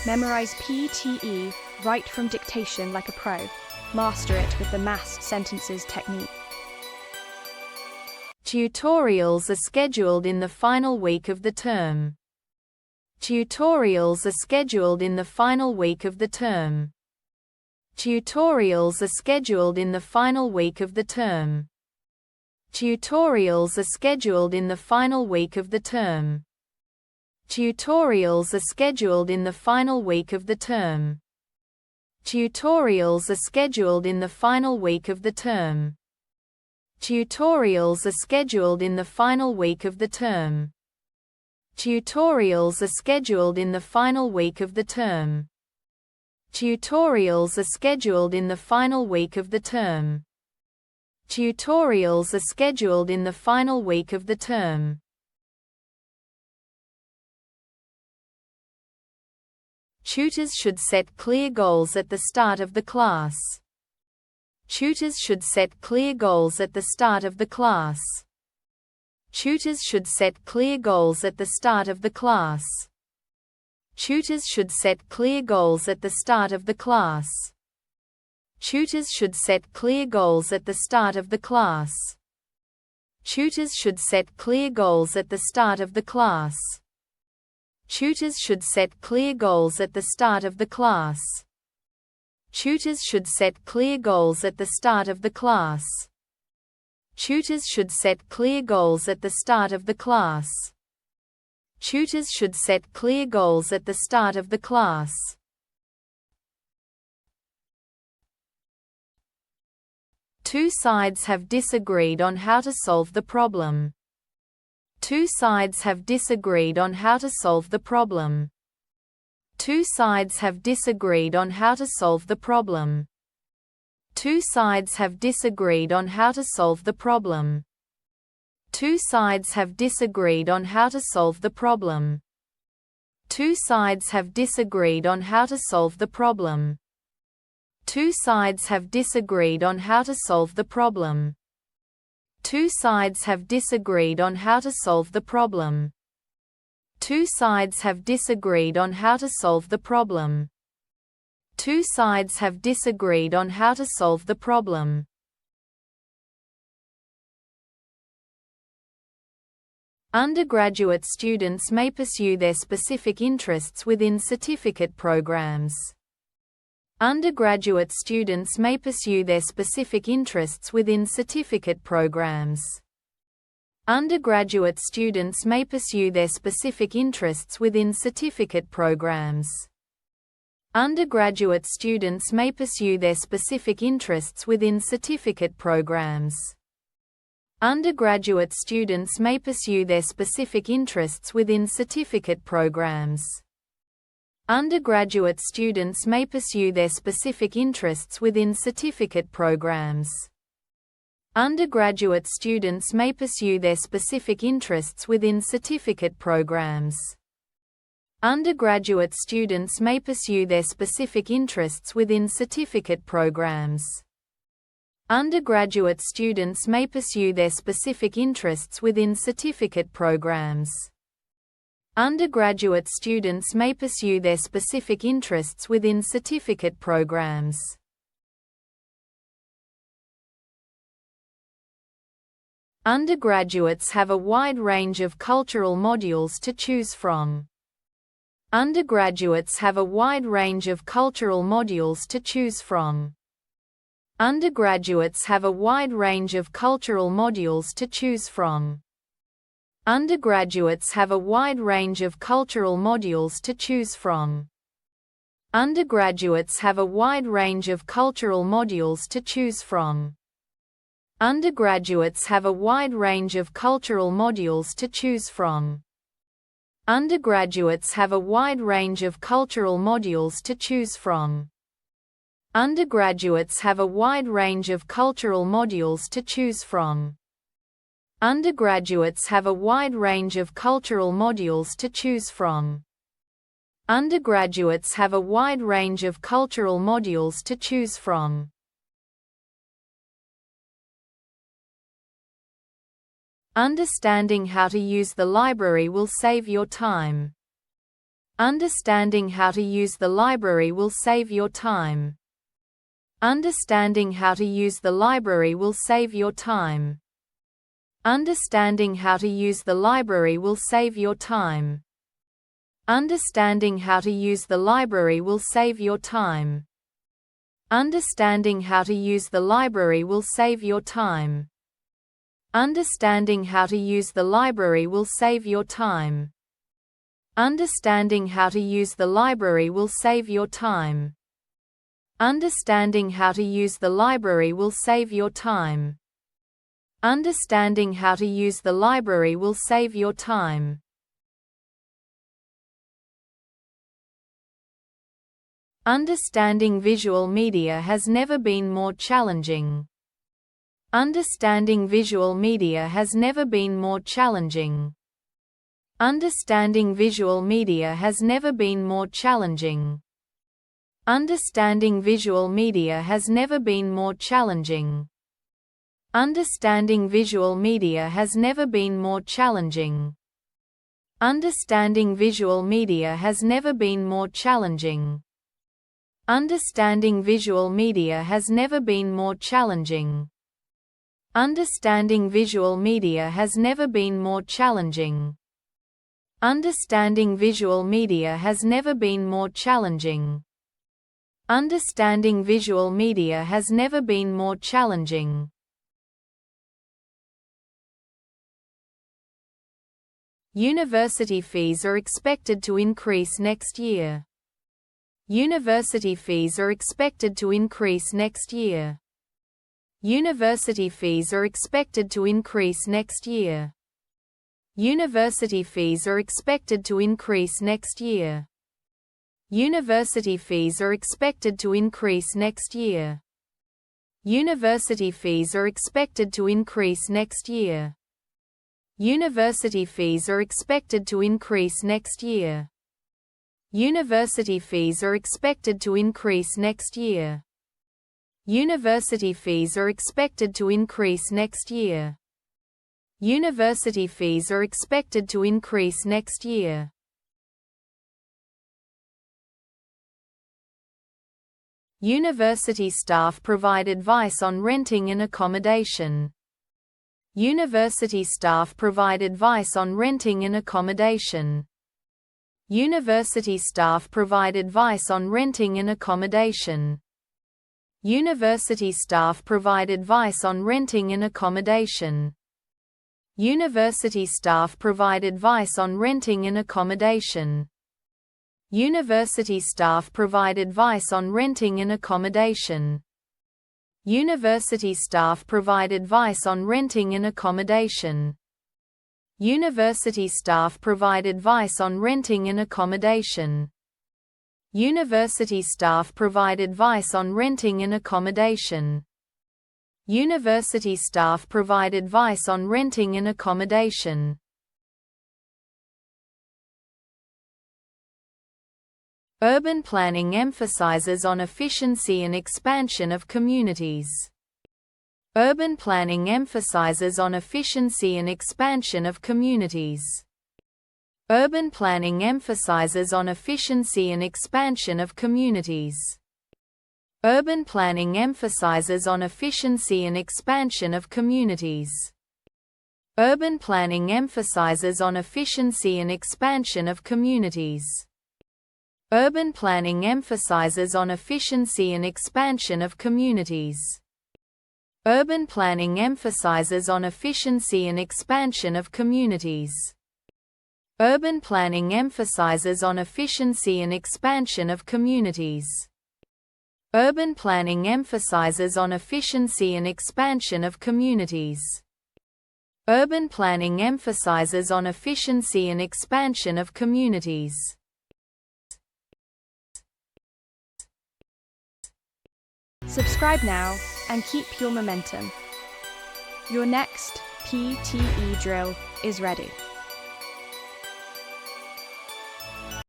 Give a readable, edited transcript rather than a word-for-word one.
Memorize PTE Write From Dictation like a pro. Master it with the massed sentences technique. Tutorials are scheduled in the final week of the term. Tutorials are scheduled in the final week of the term. Tutorials are scheduled in the final week of the term. Tutorials are scheduled in the final week of the term. Tutorials are scheduled in the final week of the term. Tutorials are scheduled in the final week of the term. Tutorials are scheduled in the final week of the term. Tutorials are scheduled in the final week of the term. Tutorials are scheduled in the final week of the term. Tutorials are scheduled in the final week of the term. Tutors should set clear goals at the start of the class. Tutors should set clear goals at the start of the class. Tutors should set clear goals at the start of the class. Tutors should set clear goals at the start of the class. Tutors should set clear goals at the start of the class. Tutors should set clear goals at the start of the class. Tutors should set clear goals at the start of the class. Tutors should set clear goals at the start of the class. Tutors should set clear goals at the start of the class. Tutors should set clear goals at the start of the class. Two sides have disagreed on how to solve the problem. Two sides have disagreed on how to solve the problem. Two sides have disagreed on how to solve the problem. Two sides have disagreed on how to solve the problem. Two sides have disagreed on how to solve the problem. Two sides have disagreed on how to solve the problem. Two sides have disagreed on how to solve the problem. Two sides have disagreed on how to solve the problem. Two sides have disagreed on how to solve the problem. Two sides have disagreed on how to solve the problem. Undergraduate students may pursue their specific interests within certificate programs. Undergraduate students may pursue their specific interests within certificate programs. Undergraduate students may pursue their specific interests within certificate programs. Undergraduate students may pursue their specific interests within certificate programs. Undergraduate students may pursue their specific interests within certificate programs. Undergraduate students may pursue their specific interests within certificate programs. Undergraduate students may pursue their specific interests within certificate programs. Undergraduate students may pursue their specific interests within certificate programs. Undergraduate students may pursue their specific interests within certificate programs. Undergraduate students may pursue their specific interests within certificate programs. Undergraduates have a wide range of cultural modules to choose from. Undergraduates have a wide range of cultural modules to choose from. Undergraduates have a wide range of cultural modules to choose from. Undergraduates have a wide range of cultural modules to choose from. Undergraduates have a wide range of cultural modules to choose from. Undergraduates have a wide range of cultural modules to choose from. Undergraduates have a wide range of cultural modules to choose from. Undergraduates have a wide range of cultural modules to choose from. Undergraduates have a wide range of cultural modules to choose from. Undergraduates have a wide range of cultural modules to choose from. Understanding how to use the library will save your time. Understanding how to use the library will save your time. Understanding how to use the library will save your time. Understanding how to use the library will save your time. Understanding how to use the library will save your time. Understanding how to use the library will save your time. Understanding how to use the library will save your time. Understanding how to use the library will save your time. Understanding how to use the library will save your time. Understanding how to use the library will save your time. Understanding visual media has never been more challenging. Understanding visual media has never been more challenging. Understanding visual media has never been more challenging. Understanding visual media has never been more challenging. Understanding visual media has never been more challenging. Understanding visual media has never been more challenging. Understanding visual media has never been more challenging. Understanding visual media has never been more challenging. Understanding visual media has never been more challenging. Understanding visual media has never been more challenging. University fees are expected to increase next year. University fees are expected to increase next year. University fees are expected to increase next year. University fees are expected to increase next year. University fees are expected to increase next year. University fees are expected to increase next year. University fees are expected to increase next year. University fees are expected to increase next year. University fees are expected to increase next year. University fees are expected to increase next year. University staff provide advice on renting and accommodation. University staff provide advice on renting and accommodation. University staff provide advice on renting and accommodation. University staff provide advice on renting and accommodation. University staff provide advice on renting and accommodation. University staff provide advice on renting and accommodation. University staff provide advice on renting and accommodation. University staff provide advice on renting and accommodation. University staff provide advice on renting and accommodation. University staff provide advice on renting and accommodation. Urban planning emphasizes on efficiency and expansion of communities. Urban planning emphasizes on efficiency and expansion of communities. Urban planning emphasizes on efficiency and expansion of communities. Urban planning emphasizes on efficiency and expansion of communities. Urban planning emphasizes on efficiency and expansion of communities. Urban planning emphasizes on efficiency and expansion of communities. Urban planning emphasizes on efficiency and expansion of communities. Urban planning emphasizes on efficiency and expansion of communities. Urban planning emphasizes on efficiency and expansion of communities. Urban planning emphasizes on efficiency and expansion of communities. Subscribe now and keep your momentum. Your next PTE drill is ready.